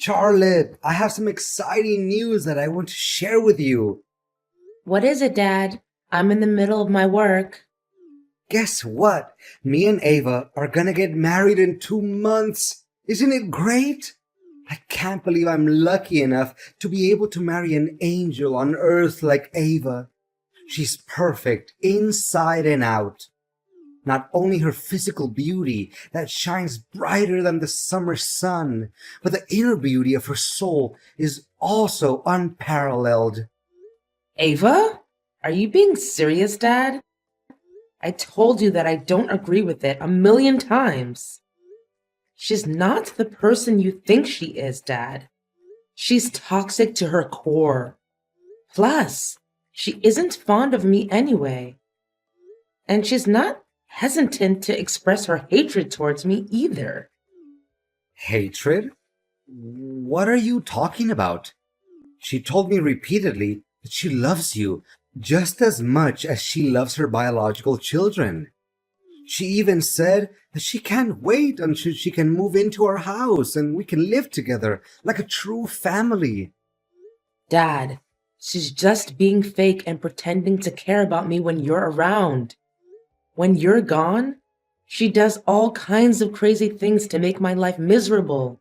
Charlotte, I have some exciting news that I want to share with you. What is it, Dad? I'm in the middle of my work. Guess what? Me and Ava are gonna get married in 2 months. Isn't it great? I can't believe I'm lucky enough to be able to marry an angel on earth like Ava. She's perfect inside and out. Not only her physical beauty that shines brighter than the summer sun, but the inner beauty of her soul is also unparalleled. Ava? Are you being serious, Dad? I told you that I don't agree with it a million times. She's not the person you think she is, Dad. She's toxic to her core. Plus, she isn't fond of me anyway. And she's not hesitant to express her hatred towards me either. Hatred? What are you talking about? She told me repeatedly that she loves you just as much as she loves her biological children. She even said that she can't wait until she can move into our house and we can live together like a true family. Dad, she's just being fake and pretending to care about me when you're around. When you're gone, she does all kinds of crazy things to make my life miserable.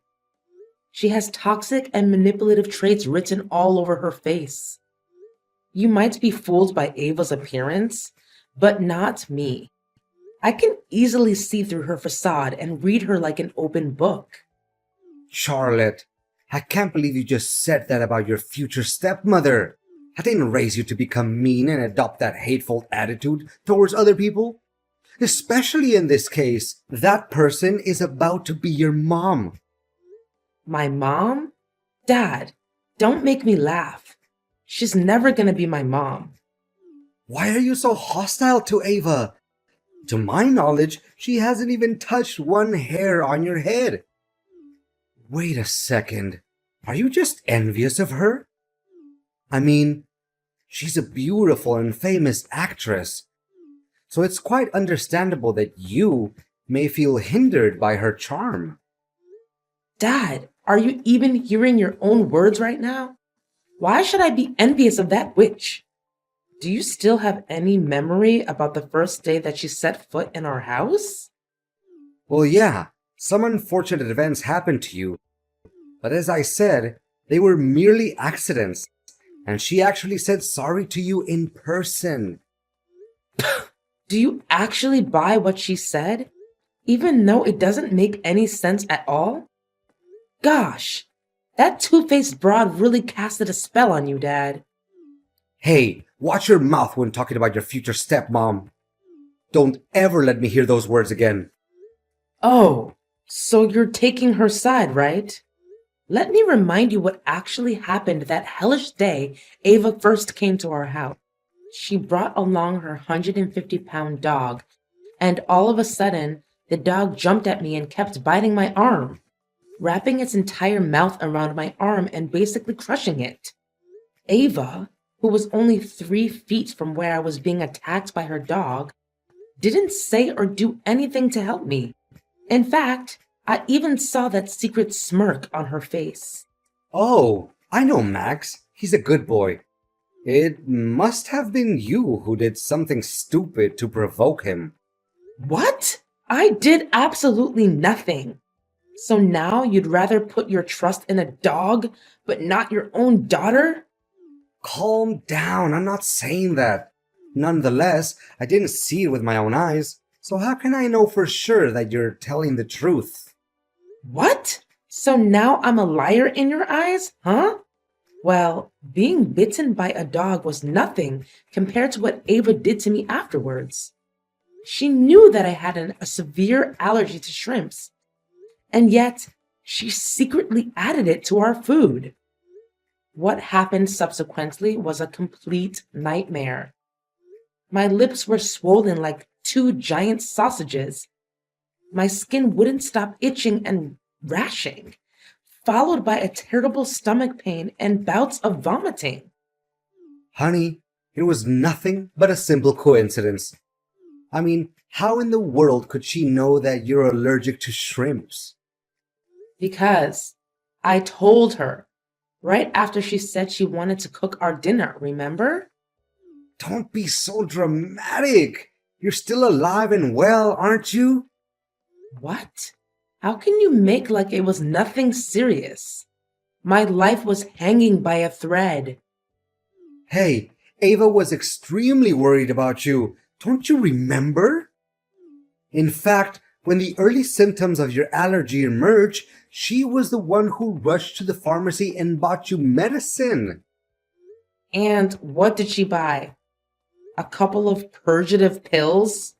She has toxic and manipulative traits written all over her face. You might be fooled by Ava's appearance, but not me. I can easily see through her facade and read her like an open book. Charlotte, I can't believe you just said that about your future stepmother. I didn't raise you to become mean and adopt that hateful attitude towards other people. Especially in this case, that person is about to be your mom. My mom? Dad, don't make me laugh. She's never gonna be my mom. Why are you so hostile to Ava? To my knowledge, she hasn't even touched one hair on your head. Wait a second. Are you just envious of her? I mean, she's a beautiful and famous actress, so it's quite understandable that you may feel hindered by her charm. Dad, are you even hearing your own words right now? Why should I be envious of that witch? Do you still have any memory about the first day that she set foot in our house? Well, yeah, some unfortunate events happened to you, but as I said, they were merely accidents, and she actually said sorry to you in person. Do you actually buy what she said, even though it doesn't make any sense at all? Gosh, that two-faced broad really casted a spell on you, Dad. Hey, watch your mouth when talking about your future stepmom. Don't ever let me hear those words again. Oh, so you're taking her side, right? Let me remind you what actually happened that hellish day Ava first came to our house. She brought along her 150-pound dog, and all of a sudden, the dog jumped at me and kept biting my arm, wrapping its entire mouth around my arm and basically crushing it. Ava, who was only 3 feet from where I was being attacked by her dog, didn't say or do anything to help me. In fact, I even saw that secret smirk on her face. Oh, I know Max. He's a good boy. It must have been you who did something stupid to provoke him. What? I did absolutely nothing. So now you'd rather put your trust in a dog, but not your own daughter? Calm down, I'm not saying that. Nonetheless, I didn't see it with my own eyes, so how can I know for sure that you're telling the truth? What? So now I'm a liar in your eyes, huh? Well, being bitten by a dog was nothing compared to what Ava did to me afterwards. She knew that I had a severe allergy to shrimps, and yet she secretly added it to our food. What happened subsequently was a complete nightmare. My lips were swollen like two giant sausages. My skin wouldn't stop itching and rashing, followed by a terrible stomach pain and bouts of vomiting. Honey, it was nothing but a simple coincidence. I mean, how in the world could she know that you're allergic to shrimps? Because I told her right after she said she wanted to cook our dinner, remember? Don't be so dramatic. You're still alive and well, aren't you? What? How can you make like it was nothing serious? My life was hanging by a thread. Hey, Ava was extremely worried about you. Don't you remember? In fact, when the early symptoms of your allergy emerged, she was the one who rushed to the pharmacy and bought you medicine. And what did she buy? A couple of purgative pills?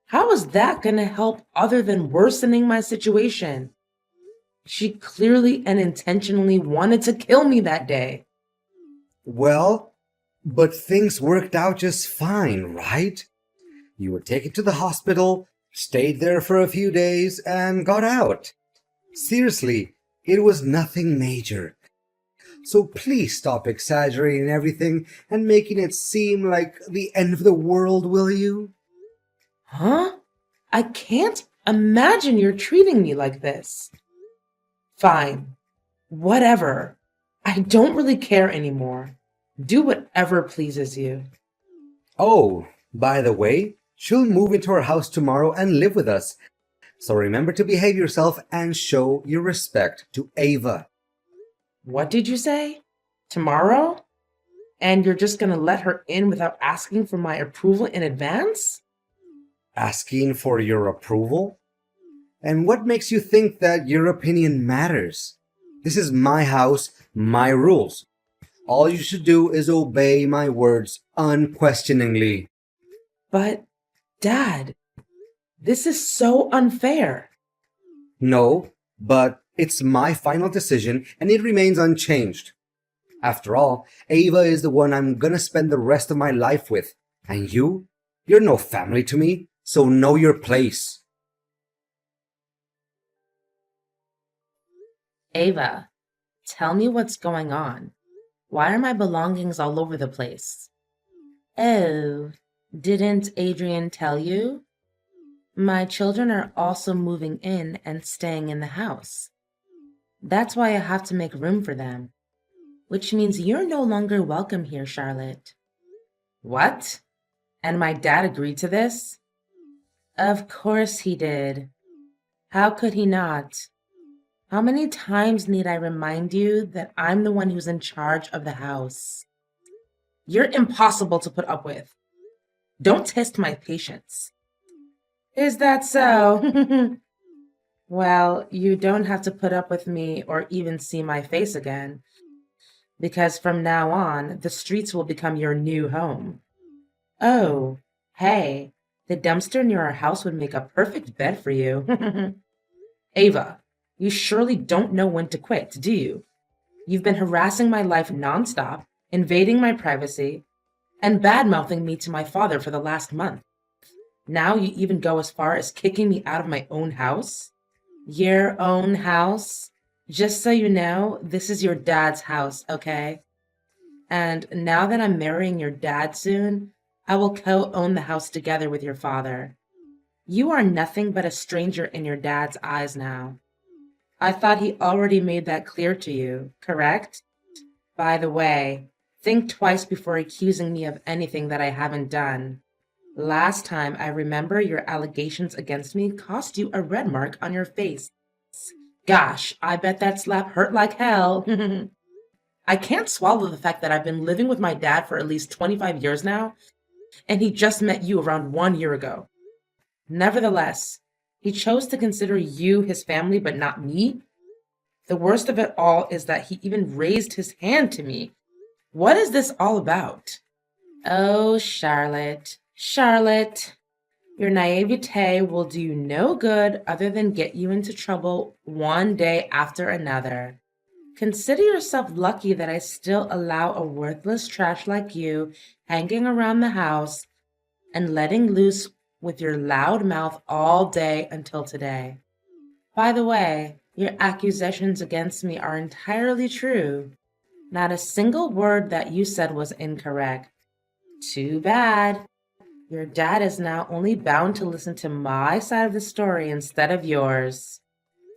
How is that going to help other than worsening my situation? She clearly and intentionally wanted to kill me that day. Well, but things worked out just fine, right? You were taken to the hospital, stayed there for a few days, and got out. Seriously, it was nothing major. So please stop exaggerating everything and making it seem like the end of the world, will you? Huh? I can't imagine you're treating me like this. Fine. Whatever. I don't really care anymore. Do whatever pleases you. Oh, by the way, she'll move into our house tomorrow and live with us. So remember to behave yourself and show your respect to Ava. What did you say? Tomorrow? And you're just gonna let her in without asking for my approval in advance? Asking for your approval? And what makes you think that your opinion matters? This is my house, my rules. All you should do is obey my words unquestioningly. But, Dad, this is so unfair. No, but it's my final decision and it remains unchanged. After all, Ava is the one I'm gonna spend the rest of my life with. And you're no family to me, so know your place. Ava, tell me what's going on. Why are my belongings all over the place? Oh, didn't Adrian tell you? My children are also moving in and staying in the house. That's why I have to make room for them. Which means you're no longer welcome here, Charlotte. What? And my dad agreed to this? Of course he did. How could he not? How many times need I remind you that I'm the one who's in charge of the house? You're impossible to put up with. Don't test my patience. Is that so? Well, you don't have to put up with me or even see my face again, because from now on, the streets will become your new home. Oh, hey, the dumpster near our house would make a perfect bed for you. Ava, you surely don't know when to quit, do you? You've been harassing my life nonstop, invading my privacy, and bad-mouthing me to my father for the last month. Now you even go as far as kicking me out of my own house? Your own house? Just so you know, this is your dad's house, okay? And now that I'm marrying your dad soon, I will co-own the house together with your father. You are nothing but a stranger in your dad's eyes now. I thought he already made that clear to you, correct? By the way, think twice before accusing me of anything that I haven't done. Last time I remember your allegations against me cost you a red mark on your face. Gosh, I bet that slap hurt like hell. I can't swallow the fact that I've been living with my dad for at least 25 years now, and he just met you around 1 year ago. Nevertheless, he chose to consider you his family, but not me. The worst of it all is that he even raised his hand to me. What is this all about? Oh, Charlotte, Charlotte, your naivete will do you no good other than get you into trouble one day after another. Consider yourself lucky that I still allow a worthless trash like you hanging around the house and letting loose with your loud mouth all day until today. By the way, your accusations against me are entirely true. Not a single word that you said was incorrect. Too bad. Your dad is now only bound to listen to my side of the story instead of yours.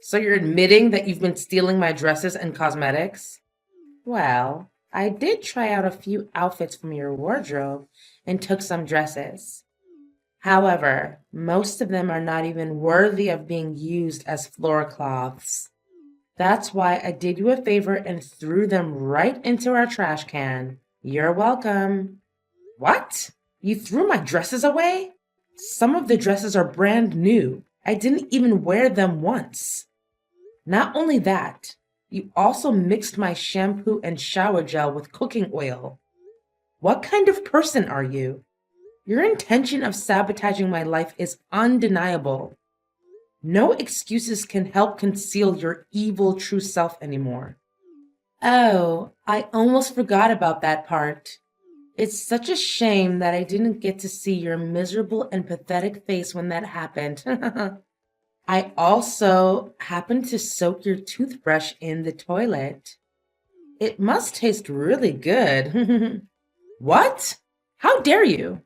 So you're admitting that you've been stealing my dresses and cosmetics? Well, I did try out a few outfits from your wardrobe and took some dresses. However, most of them are not even worthy of being used as floor cloths. That's why I did you a favor and threw them right into our trash can. You're welcome. What? You threw my dresses away? Some of the dresses are brand new. I didn't even wear them once. Not only that, you also mixed my shampoo and shower gel with cooking oil. What kind of person are you? Your intention of sabotaging my life is undeniable. No excuses can help conceal your evil true self anymore. Oh, I almost forgot about that part. It's such a shame that I didn't get to see your miserable and pathetic face when that happened. I also happened to soak your toothbrush in the toilet. It must taste really good. What? How dare you?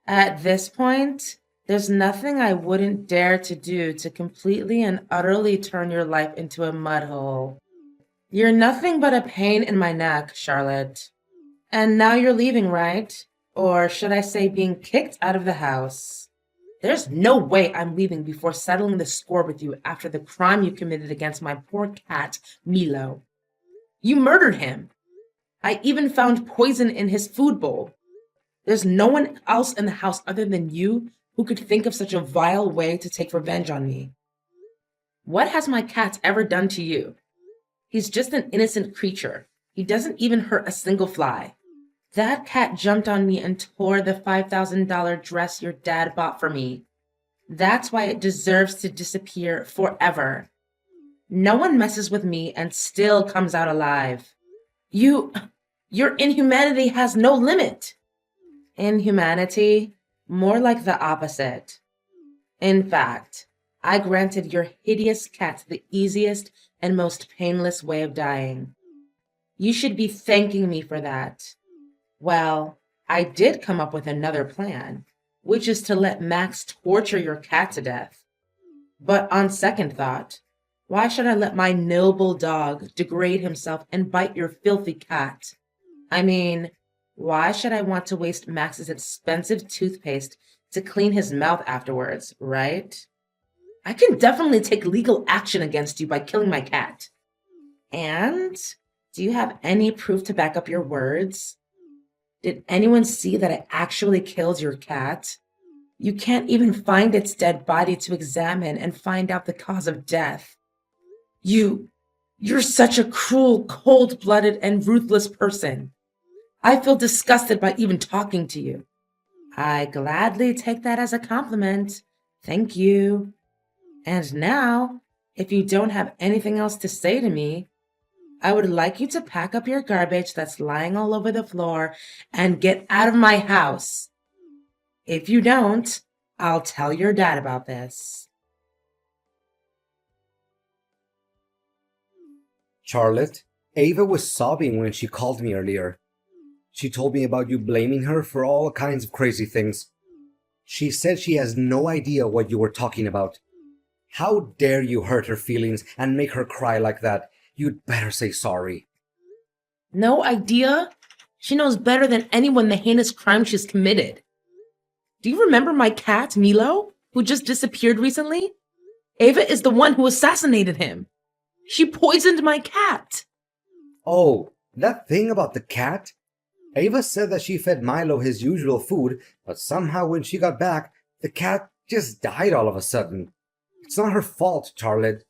At this point, there's nothing I wouldn't dare to do to completely and utterly turn your life into a mud hole. You're nothing but a pain in my neck, Charlotte. And now you're leaving, right? Or should I say being kicked out of the house? There's no way I'm leaving before settling the score with you after the crime you committed against my poor cat, Milo. You murdered him. I even found poison in his food bowl. There's no one else in the house other than you who could think of such a vile way to take revenge on me. What has my cat ever done to you? He's just an innocent creature. He doesn't even hurt a single fly. That cat jumped on me and tore the $5,000 dress your dad bought for me. That's why it deserves to disappear forever. No one messes with me and still comes out alive. Your inhumanity has no limit. Inhumanity? More like the opposite. In fact, I granted your hideous cat the easiest and most painless way of dying. You should be thanking me for that. Well, I did come up with another plan, which is to let Max torture your cat to death. But on second thought, why should I let my noble dog degrade himself and bite your filthy cat? I mean, why should I want to waste Max's expensive toothpaste to clean his mouth afterwards, right? I can definitely take legal action against you by killing my cat. And do you have any proof to back up your words? Did anyone see that I actually killed your cat? You can't even find its dead body to examine and find out the cause of death. You're such a cruel, cold-blooded, and ruthless person. I feel disgusted by even talking to you. I gladly take that as a compliment. Thank you. And now, if you don't have anything else to say to me, I would like you to pack up your garbage that's lying all over the floor and get out of my house. If you don't, I'll tell your dad about this. Charlotte, Ava was sobbing when she called me earlier. She told me about you blaming her for all kinds of crazy things. She said she has no idea what you were talking about. How dare you hurt her feelings and make her cry like that? You'd better say sorry. No idea? She knows better than anyone the heinous crime she's committed. Do you remember my cat, Milo, who just disappeared recently? Ava is the one who assassinated him. She poisoned my cat. Oh, that thing about the cat? Ava said that she fed Milo his usual food, but somehow when she got back, the cat just died all of a sudden. It's not her fault, Charlotte.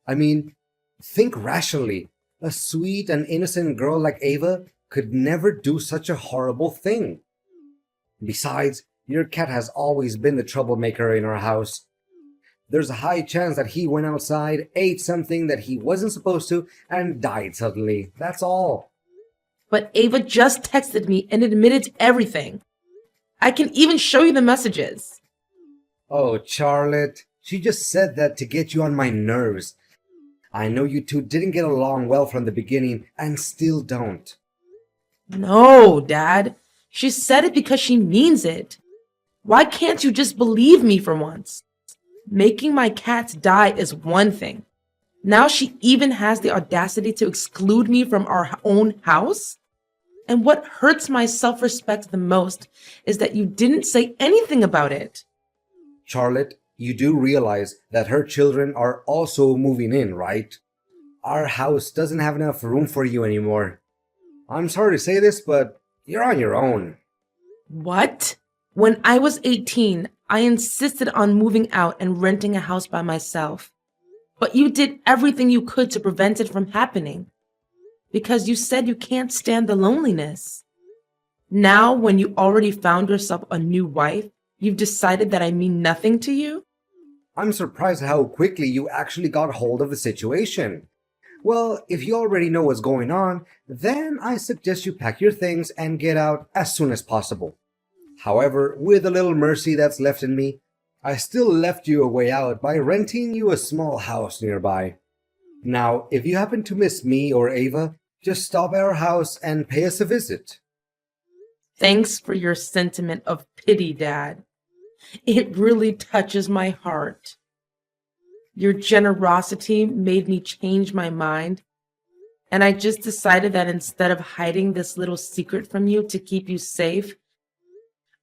I mean, think rationally. A sweet and innocent girl like Ava could never do such a horrible thing. Besides, your cat has always been the troublemaker in our house. There's a high chance that he went outside, ate something that he wasn't supposed to, and died suddenly. That's all. But Ava just texted me and admitted to everything. I can even show you the messages. Oh, Charlotte, she just said that to get you on my nerves. I know you two didn't get along well from the beginning and still don't. No, Dad. She said it because she means it. Why can't you just believe me for once? Making my cats die is one thing. Now she even has the audacity to exclude me from our own house? And what hurts my self-respect the most is that you didn't say anything about it. Charlotte, you do realize that her children are also moving in, right? Our house doesn't have enough room for you anymore. I'm sorry to say this, but you're on your own. What? When I was 18, I insisted on moving out and renting a house by myself. But you did everything you could to prevent it from happening. Because you said you can't stand the loneliness. Now, when you already found yourself a new wife, you've decided that I mean nothing to you? I'm surprised how quickly you actually got hold of the situation. Well, if you already know what's going on, then I suggest you pack your things and get out as soon as possible. However, with a little mercy that's left in me, I still left you a way out by renting you a small house nearby. Now, if you happen to miss me or Ava, just stop at our house and pay us a visit. Thanks for your sentiment of pity, Dad. It really touches my heart. Your generosity made me change my mind, and I just decided that instead of hiding this little secret from you to keep you safe,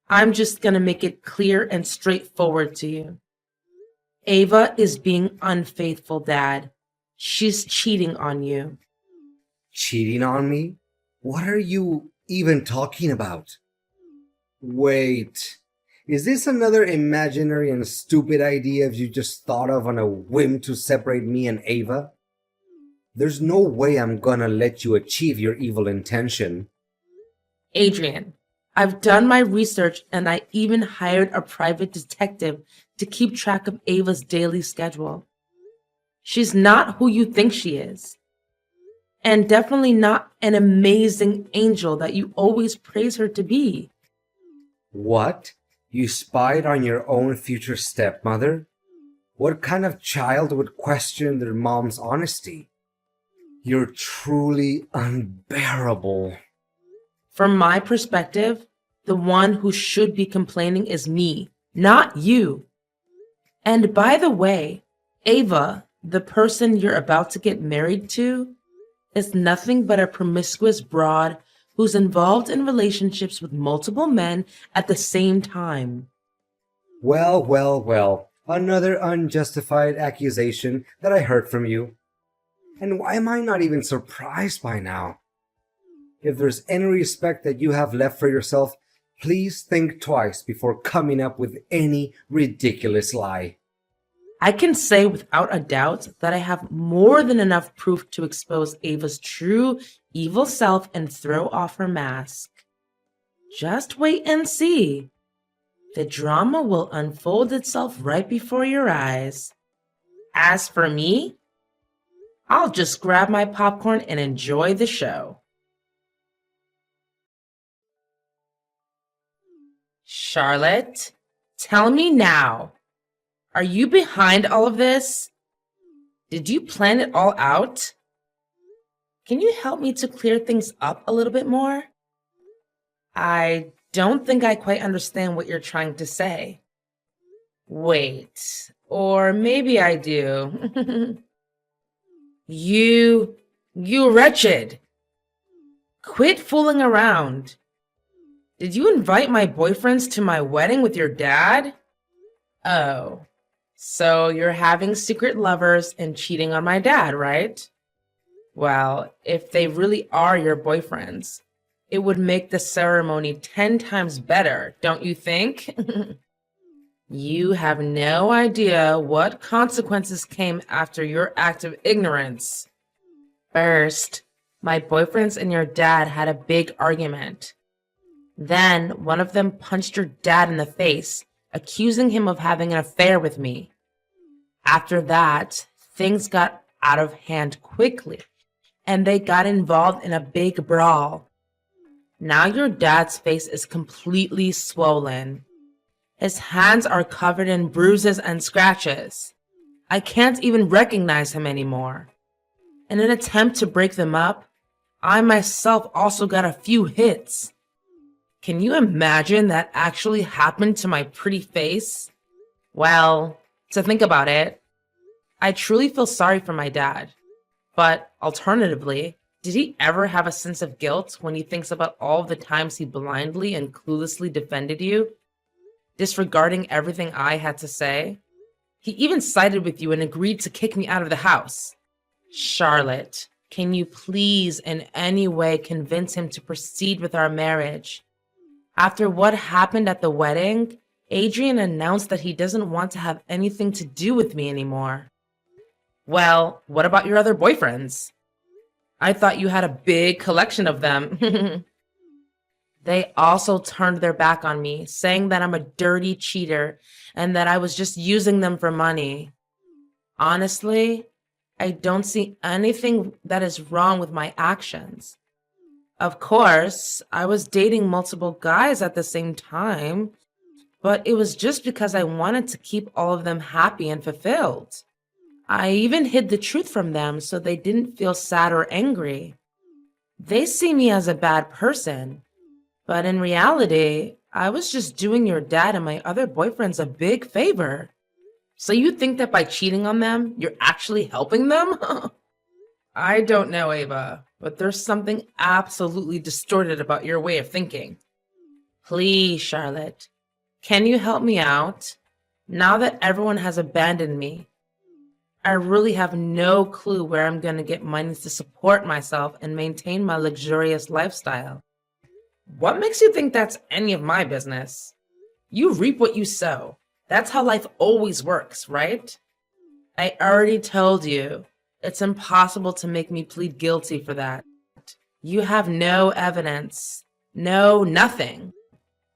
I'm just gonna make it clear and straightforward to you. Ava is being unfaithful, Dad. She's cheating on you. Cheating on me? What are you even talking about? Wait, is this another imaginary and stupid idea you just thought of on a whim to separate me and Ava? There's no way I'm gonna let you achieve your evil intention. Adrian, I've done my research and I even hired a private detective to keep track of Ava's daily schedule. She's not who you think she is. And definitely not an amazing angel that you always praise her to be. What? You spied on your own future stepmother? What kind of child would question their mom's honesty? You're truly unbearable. From my perspective, the one who should be complaining is me, not you. And by the way, Ava, the person you're about to get married to, is nothing but a promiscuous broad who's involved in relationships with multiple men at the same time. Well, well, well. Another unjustified accusation that I heard from you. And why am I not even surprised by now? If there's any respect that you have left for yourself, please think twice before coming up with any ridiculous lie. I can say without a doubt that I have more than enough proof to expose Ava's true evil self and throw off her mask. Just wait and see. The drama will unfold itself right before your eyes. As for me, I'll just grab my popcorn and enjoy the show. Charlotte, tell me now. Are you behind all of this? Did you plan it all out? Can you help me to clear things up a little bit more? I don't think I quite understand what you're trying to say. Wait, or maybe I do. You wretched. Quit fooling around. Did you invite my boyfriends to my wedding with your dad? Oh. So you're having secret lovers and cheating on my dad, right? Well, if they really are your boyfriends, it would make the ceremony 10 times better, don't you think? You have no idea what consequences came after your act of ignorance. First, my boyfriends and your dad had a big argument. Then one of them punched your dad in the face, accusing him of having an affair with me. After that, things got out of hand quickly, and they got involved in a big brawl. Now your dad's face is completely swollen. His hands are covered in bruises and scratches. I can't even recognize him anymore. In an attempt to break them up, I myself also got a few hits. Can you imagine that actually happened to my pretty face? Well, To think about it, I truly feel sorry for my dad. But alternatively, did he ever have a sense of guilt when he thinks about all the times he blindly and cluelessly defended you, disregarding everything I had to say? He even sided with you and agreed to kick me out of the house. Charlotte, can you please in any way convince him to proceed with our marriage? After what happened at the wedding, Adrian announced that he doesn't want to have anything to do with me anymore. Well, what about your other boyfriends? I thought you had a big collection of them. They also turned their back on me, saying that I'm a dirty cheater and that I was just using them for money. Honestly, I don't see anything that is wrong with my actions. Of course, I was dating multiple guys at the same time, but it was just because I wanted to keep all of them happy and fulfilled. I even hid the truth from them so they didn't feel sad or angry. They see me as a bad person, but in reality, I was just doing your dad and my other boyfriends a big favor. So you think that by cheating on them, you're actually helping them? I don't know, Ava, but there's something absolutely distorted about your way of thinking. Please, Charlotte, can you help me out? Now that everyone has abandoned me, I really have no clue where I'm going to get money to support myself and maintain my luxurious lifestyle. What makes you think that's any of my business? You reap what you sow. That's how life always works, right? I already told you, it's impossible to make me plead guilty for that. You have no evidence. No, nothing.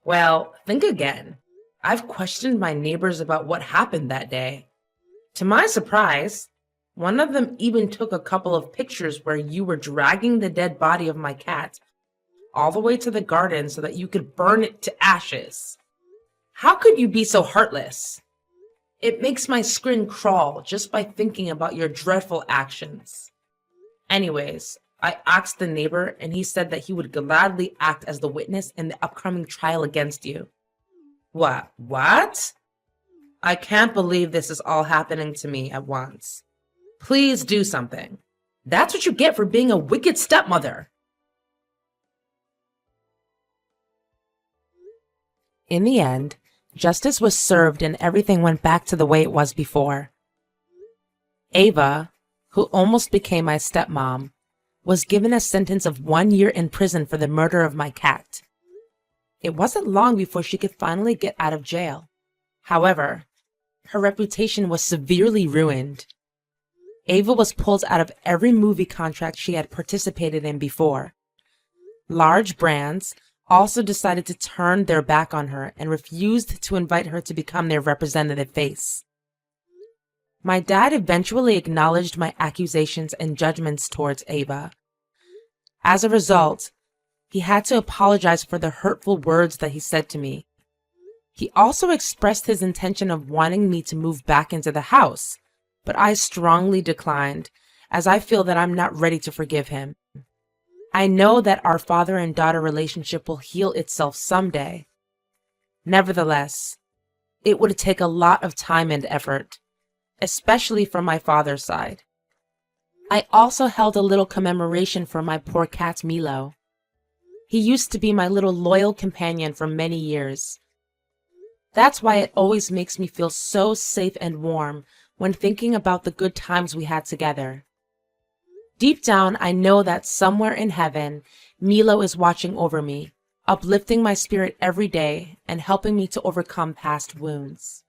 Well, think again. I've questioned my neighbors about what happened that day. To my surprise, one of them even took a couple of pictures where you were dragging the dead body of my cat all the way to the garden so that you could burn it to ashes. How could you be so heartless? It makes my skin crawl just by thinking about your dreadful actions. Anyways, I asked the neighbor and he said that he would gladly act as the witness in the upcoming trial against you. What? I can't believe this is all happening to me at once. Please do something. That's what you get for being a wicked stepmother. In the end, justice was served and everything went back to the way it was before. Ava, who almost became my stepmom, was given a sentence of 1 year in prison for the murder of my cat. It wasn't long before she could finally get out of jail. However, her reputation was severely ruined. Ava was pulled out of every movie contract she had participated in before. Large brands also decided to turn their back on her and refused to invite her to become their representative face. My dad eventually acknowledged my accusations and judgments towards Ava. As a result, he had to apologize for the hurtful words that he said to me. He also expressed his intention of wanting me to move back into the house, but I strongly declined, as I feel that I'm not ready to forgive him. I know that our father and daughter relationship will heal itself someday. Nevertheless, it would take a lot of time and effort, especially from my father's side. I also held a little commemoration for my poor cat Milo. He used to be my little loyal companion for many years. That's why it always makes me feel so safe and warm when thinking about the good times we had together. Deep down, I know that somewhere in heaven, Milo is watching over me, uplifting my spirit every day and helping me to overcome past wounds.